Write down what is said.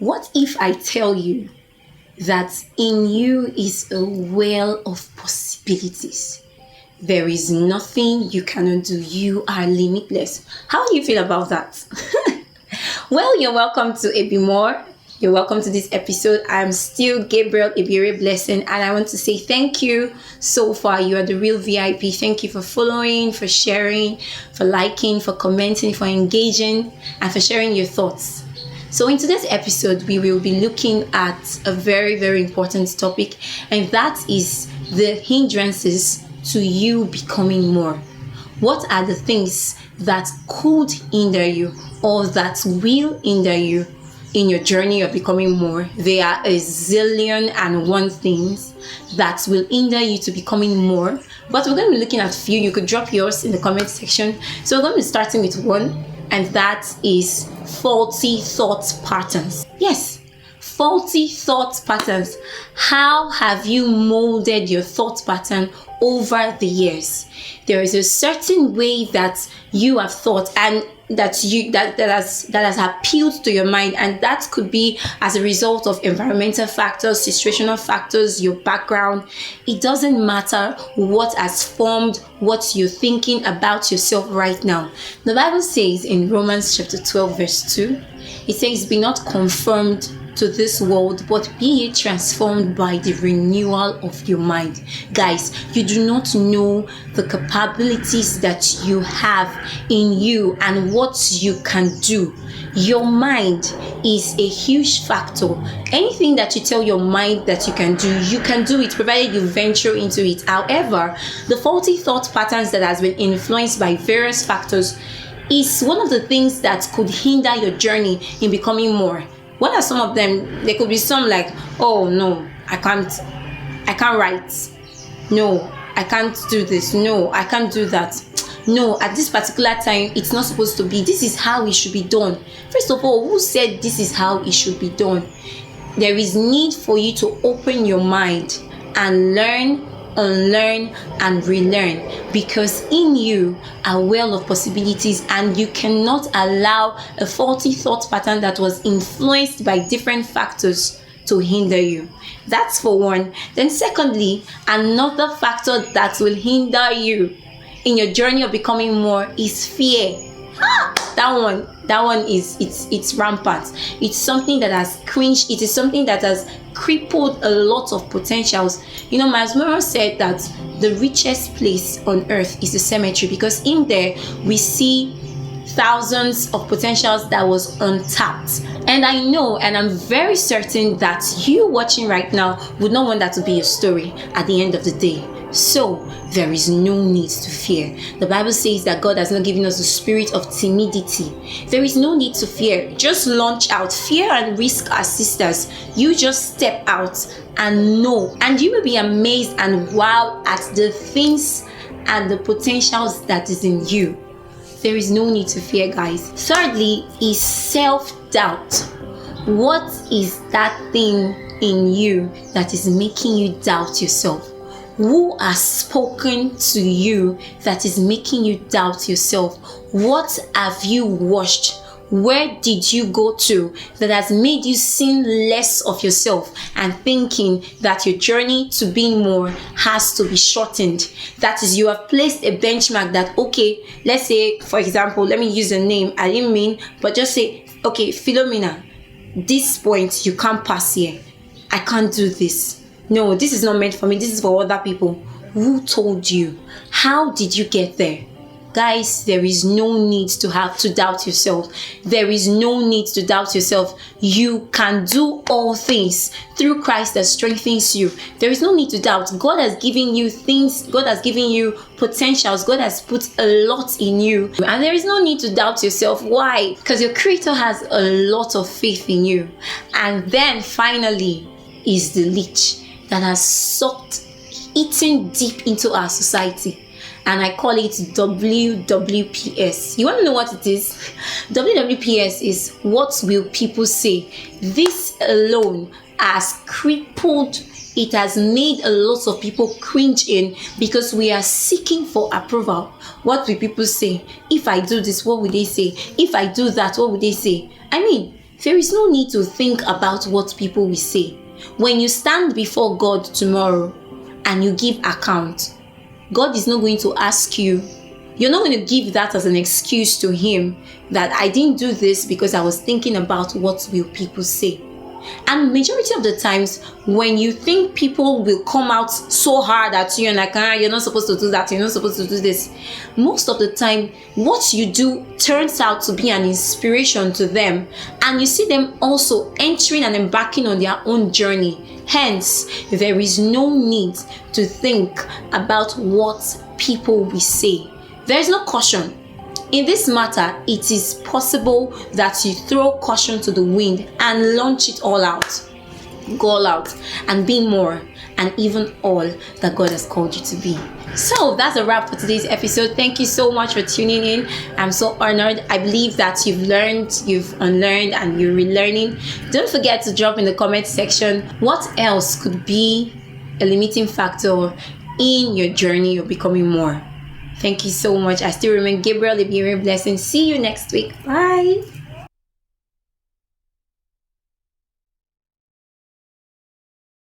What if I tell you that in you is a well of possibilities? There is nothing you cannot do. You are limitless. How do you feel about that? Well, you're welcome to Ebimore. You're welcome to this episode. I'm still Gabriel Ibire Blessing, and I want to say thank you so far. You are the real VIP. Thank you for following, for sharing, for liking, for commenting, for engaging, and for sharing your thoughts. So in today's episode, we will be looking at a very, very important topic, and that is the hindrances to you becoming more. What are the things that could hinder you or that will hinder you in your journey of becoming more? There are a zillion and one things that will hinder you to becoming more, but we're going to be looking at a few. You could drop yours in the comment section. So we're going to be starting with one, and that is faulty thought patterns. Yes, faulty thought patterns. How have you molded your thought pattern over the years? There is a certain way that you have thought and that has appealed to your mind, and that could be as a result of environmental factors, situational factors, your background. It doesn't matter what has formed what you're thinking about yourself right now. The Bible says in Romans chapter 12 verse 2, it says, "Be not conformed to this world, but be ye transformed by the renewal of your mind." Guys, you do not know the capabilities that you have in you and what you can do. Your mind is a huge factor. Anything that you tell your mind that you can do it, provided you venture into it. However, the faulty thought patterns that has been influenced by various factors is one of the things that could hinder your journey in becoming more. What are some of them? There could be some like, oh no, I can't write. No, I can't do this. No, I can't do that. No, at this particular time, it's not supposed to be. This is how it should be done. First of all, who said this is how it should be done? There is need for you to open your mind and learn, unlearn, and relearn, because in you are a well of possibilities, and you cannot allow a faulty thought pattern that was influenced by different factors to hinder you. That's for one. Then secondly, another factor that will hinder you in your journey of becoming more is fear. That one is it's rampant. It's something that has cringed. It is something that has crippled a lot of potentials. You know, Miles Monroe said that the richest place on earth is the cemetery, because in there we see thousands of potentials that was untapped. And I know, and I'm very certain that you watching right now would not want that to be your story at the end of the day. So there is no need to fear. The Bible says that God has not given us the spirit of timidity. There is no need to fear. Just launch out. Fear and risk are sisters. You just step out and know, and you will be amazed and wowed at the things and the potentials that is in you. There is no need to fear, guys. Thirdly is self-doubt. What is that thing in you that is making you doubt yourself? Who has spoken to you that is making you doubt yourself? What have you watched? Where did you go to that has made you see less of yourself and thinking that your journey to being more has to be shortened? That is, you have placed a benchmark that, okay, let's say, for example, let me use a name. I didn't mean, but just say, okay, Philomena, this point, you can't pass here. I can't do this. No, this is not meant for me. This is for other people. Who told you? How did you get there? Guys, there is no need to have to doubt yourself. There is no need to doubt yourself. You can do all things through Christ that strengthens you. There is no need to doubt. God has given you things. God has given you potentials. God has put a lot in you. And there is no need to doubt yourself. Why? Because your Creator has a lot of faith in you. And then finally is the leech that has eaten deep into our society. And I call it WWPS. You want to know what it is? WWPS is what will people say. This alone has crippled, it has made a lot of people cringe in, because we are seeking for approval. What will people say? If I do this, what will they say? If I do that, what will they say? I mean, There is no need to think about what people will say. When you stand before God tomorrow and you give account, God is not going to ask you. You're not going to give that as an excuse to him that I didn't do this because I was thinking about what will people say. And majority of the times, when you think people will come out so hard at you and like, you're not supposed to do that, you're not supposed to do this, most of the time, what you do turns out to be an inspiration to them. And you see them also entering and embarking on their own journey. Hence, there is no need to think about what people will say. There is no caution. In this matter, it is possible that you throw caution to the wind and launch it all out. Go all out and be more and even all that God has called you to be. So that's a wrap for today's episode. Thank you so much for tuning in. I'm so honored. I believe that you've learned, you've unlearned, and you're relearning. Don't forget to drop in the comment section what else could be a limiting factor in your journey of becoming more. Thank you so much. I still remain Gabriel, the Blessing. See you next week. Bye.